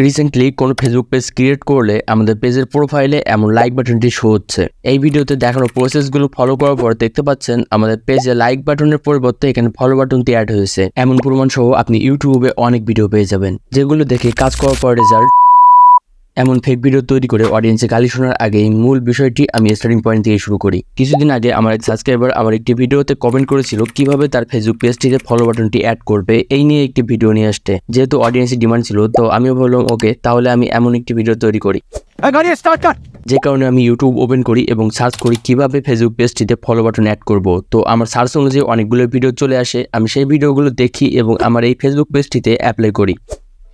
Recently কোনো Facebook page create করলে আমাদের পেজের প্রোফাইলে এমন লাইক বাটনটি শো হচ্ছে। এই ভিডিওতে দেখানো প্রসেসগুলো ফলো করার পর দেখতে পাচ্ছেন আমাদের পেজে লাইক বাটনের পরিবর্তে এখানে ফলো বাটনটি অ্যাড হয়েছে। এমন প্রমাণ সহ আপনি ইউটিউবে অনেক ভিডিও পেয়ে যাবেন, যেগুলো দেখে কাজ করার পর রেজাল্ট এমন ফেক ভিডিও তৈরি করে অডিয়েন্সে গালি শোনার আগে মূল বিষয়টি আমি স্টার্টিং পয়েন্ট থেকে শুরু করি। কিছুদিন আগে আমার এক সাবস্ক্রাইবার আমার একটি ভিডিওতে কমেন্ট করেছিল কিভাবে তার ফেসবুক পেজটিতে ফলো বাটনটি অ্যাড করবে, এই নিয়ে একটি ভিডিও নিয়ে আসতে। যেহেতু অডিয়েন্সের ডিমান্ড ছিল, তো আমিও বললাম ওকে, তাহলে আমি এমন একটি ভিডিও তৈরি করি। যে কারণে আমি ইউটিউব ওপেন করি এবং সার্চ করি কিভাবে ফেসবুক পেজটিতে ফলো বাটন অ্যাড করব। তো আমার সার্চ অনুযায়ী অনেকগুলো ভিডিও চলে আসে, আমি সেই ভিডিওগুলো দেখি এবং আমার এই ফেসবুক পেজটিতে অ্যাপ্লাই করি।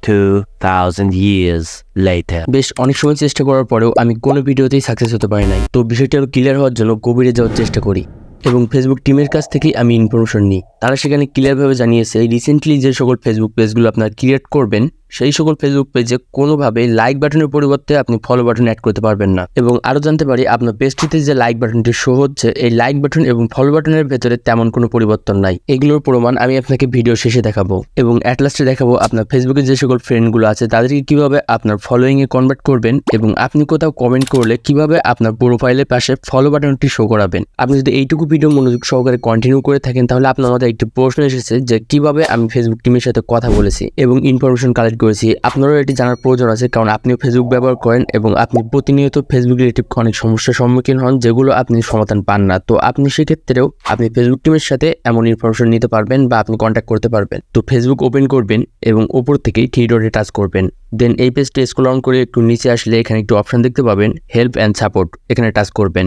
2000 years later. বেশ অনেক সময় চেষ্টা করার পরেও আমি কোনো ভিডিওতেই সাকসেস হতে পারি নাই। তো বিষয়টি আরো ক্লিয়ার হওয়ার জন্য গভীরে যাওয়ার চেষ্টা করি এবং ফেসবুক টিমের কাছ থেকেই আমি ইনফরমেশন নিই। তারা সেখানে ক্লিয়ারভাবে জানিয়েছে রিসেন্টলি যে সকল ফেসবুক পেজগুলো আপনারা ক্রিয়েট করবেন, সেই সকল ফেসবুক পেজে কোনোভাবে লাইক বাটনের পরিবর্তে আপনি ফলো বাটন অ্যাড করতে পারবেন না। এবং আরও জানতে পারি আপনার পেজটিতে যে লাইক বাটনটি শো হচ্ছে, এই লাইক বাটন এবং ফলো বাটনের ভেতরে তেমন কোনো পরিবর্তন নাই। এগুলোর প্রমাণ আমি আপনাকে ভিডিও শেষে দেখাবো এবং অ্যাট লাস্টে দেখাবো আপনার ফেসবুকে যে সকল ফ্রেন্ডগুলো আছে তাদেরকে কিভাবে আপনার ফলোয়িংয়ে কনভার্ট করবেন এবং আপনি কোথাও কমেন্ট করলে কিভাবে আপনার প্রোফাইলের পাশে ফলো বাটনটি শো করাবেন। আপনি যদি এইটুকু ভিডিও মনোযোগ সহকারে কন্টিনিউ করে থাকেন, তাহলে আপনার মধ্যে একটি প্রশ্ন এসেছে যে কিভাবে আমি ফেসবুক টিমের সাথে কথা বলেছি এবং ইনফরমেশন কালেক্ট করেছি। আপনারও এটি জানার প্রয়োজন আছে, কারণ আপনিও ফেসবুক ব্যবহার করেন এবং আপনি প্রতিনিয়ত ফেসবুক রিলেটিভ অনেক সমস্যার সম্মুখীন হন, যেগুলো আপনি সমাধান পান না। তো আপনি সেক্ষেত্রেও আপনি ফেসবুক টিমের সাথে এমন ইনফরমেশন নিতে পারবেন বা আপনি কন্ট্যাক্ট করতে পারবেন। তো ফেসবুক ওপেন করবেন এবং উপর থেকেই থ্রি ডটে টাচ করবেন। দেন এই পেজটি স্ক্রল ডাউন করে একটু নিচে আসলে এখানে একটু অপশন দেখতে পাবেন হেল্প অ্যান্ড সাপোর্ট, এখানে টাচ করবেন।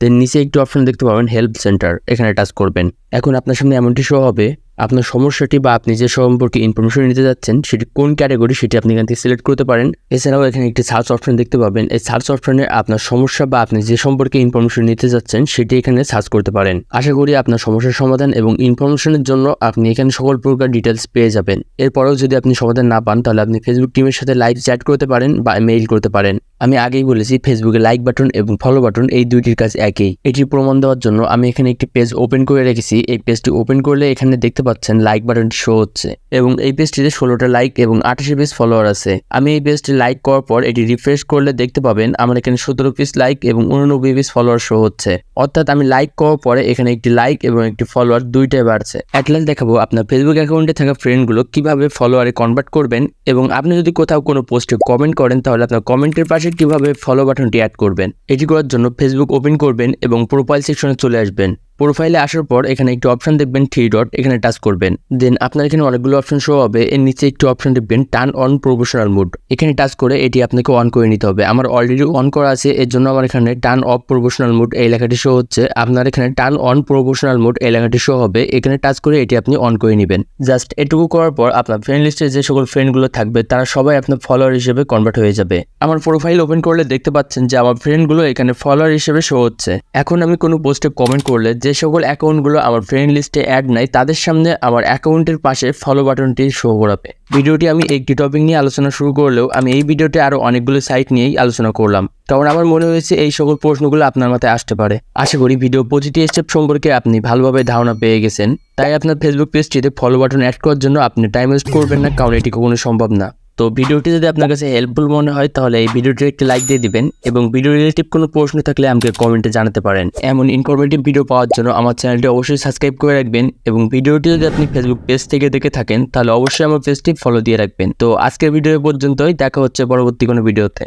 দেন নিচে একটু অপশন দেখতে পাবেন হেল্প সেন্টার, এখানে টাচ করবেন। এখন আপনার সামনে এমনটি শো হবে আপনার সমস্যাটি বা আপনি যে সম্পর্কে ইনফরমেশন নিতে যাচ্ছেন সেটি কোন ক্যাটাগরি, সেটি আপনি এখান থেকে সিলেক্ট করতে পারেন। এছাড়াও এখানে একটি সার্চ অপশন দেখতে পাবেন, এই সার্চ অপশনে আপনার সমস্যা বা আপনি যে সম্পর্কে ইনফরমেশন নিতে যাচ্ছেন সেটি এখানে সার্চ করতে পারেন। আশা করি আপনার সমস্যার সমাধান এবং ইনফরমেশনের জন্য আপনি এখানে সকল প্রকার ডিটেলস পেয়ে যাবেন। এরপরেও যদি আপনি সমাধান না পান, তাহলে আপনি ফেসবুক টিমের সাথে লাইভ চ্যাট করতে পারেন বা মেইল করতে পারেন। আমি আগেই বলেছি ফেসবুকে লাইক বাটন এবং ফলো বাটন এই দুইটির কাজ একই। এটির প্রমাণ দেওয়ার জন্য আমি এখানে একটি পেজ ওপেন করে রেখেছি। এই পেজটি ওপেন করলে এখানে দেখতে পাচ্ছেন লাইক বাটনটি শো হচ্ছে এবং এই পেজটিতে 16টা লাইক এবং 28 পিস ফলোয়ার আছে। আমি এই পেজটি লাইক করার পর এটি রিফ্রেশ করলে দেখতে পাবেন আমার এখানে 17 পিস লাইক এবং 89 পিস ফলোয়ার শো হচ্ছে। অর্থাৎ আমি লাইক করার পরে এখানে একটি লাইক এবং একটি ফলোয়ার দুইটাই বাড়ছে। অ্যাটলাস দেখাবো আপনার ফেসবুক অ্যাকাউন্টে থাকা ফ্রেন্ডগুলো কিভাবে ফলোয়ারে কনভার্ট করবেন এবং আপনি যদি কোথাও কোনো পোস্টে কমেন্ট করেন, তাহলে আপনার কমেন্টের পাশে কিভাবে ফলো বাটনটি অ্যাড করবেন। এটি করার জন্য ফেসবুক ওপেন করবেন এবং প্রোফাইল সেকশনে চলে আসবেন। প্রোফাইলে আসার পর এখানে একটি অপশন দেখবেন থ্রি ডট, এখানে টাচ করবেন। দেন আপনার এখানে অনেকগুলো অপশন শো হবে, এর নিচে একটি অপশন দেখবেন টার্ন অন প্রফেশনাল মোড, এখানে টাচ করে এটি আপনাকে অন করে নিতে হবে। আমার অলরেডি অন করা আছে, এর জন্য আমার এখানে টার্ন অফ প্রফেশনাল মোড এই লেখাটি শো হচ্ছে। আপনার এখানে টার্ন অন প্রফেশনাল মোড এই লেখাটি শো হবে, এখানে টাচ করে এটি আপনি অন করে নেবেন। জাস্ট এটুকু করার পর আপনার ফ্রেন্ড লিস্টে যে সকল ফ্রেন্ডগুলো থাকবে তারা সবাই আপনার ফলোয়ার হিসেবে কনভার্ট হয়ে যাবে। আমার প্রোফাইল ওপেন করলে দেখতে পাচ্ছেন যে আমার ফ্রেন্ডগুলো এখানে ফলোয়ার হিসেবে শো হচ্ছে। এখন আমি কোনো পোস্টে কমেন্ট করলে যে সকল অ্যাকাউন্টগুলো আমার ফ্রেন্ড লিস্টে অ্যাড নাই, তাদের সামনে আমার অ্যাকাউন্টের পাশে ফলো বাটনটি শো করাবে। ভিডিওটি আমি একটি টপিক নিয়ে আলোচনা শুরু করলেও আমি এই ভিডিওতে আরো অনেকগুলো সাইট নিয়েই আলোচনা করলাম, কারণ আমার মনে হয়েছে এই সকল প্রশ্নগুলো আপনার মাথায় আসতে পারে। আশা করি ভিডিও প্রতিটি স্টেপ সম্পর্কে আপনি ভালোভাবে ধারণা পেয়ে গেছেন। তাই আপনার ফেসবুক পেজটিতে ফলো বাটন অ্যাড করার জন্য আপনি টাইম ওয়েস্ট করবেন না, কারণ এটি কখনো সম্ভব না। তো ভিডিওটি যদি আপনার কাছে হেল্পফুল মনে হয়, তাহলে এই ভিডিওটি একটি লাইক দিয়ে দিবেন এবং ভিডিও রিলেটিভ কোনো প্রশ্ন থাকলে আমাকে কমেন্টে জানাতে পারেন। এমন ইনফরমেটিভ ভিডিও পাওয়ার জন্য আমার চ্যানেলটি অবশ্যই সাবস্ক্রাইব করে রাখবেন এবং ভিডিওটি যদি আপনি ফেসবুক পেজ থেকে দেখে থাকেন, তাহলে অবশ্যই আমার পেজটি ফলো দিয়ে রাখবেন। তো আজকের ভিডিও পর্যন্তই, দেখা হচ্ছে পরবর্তী কোনো ভিডিওতে।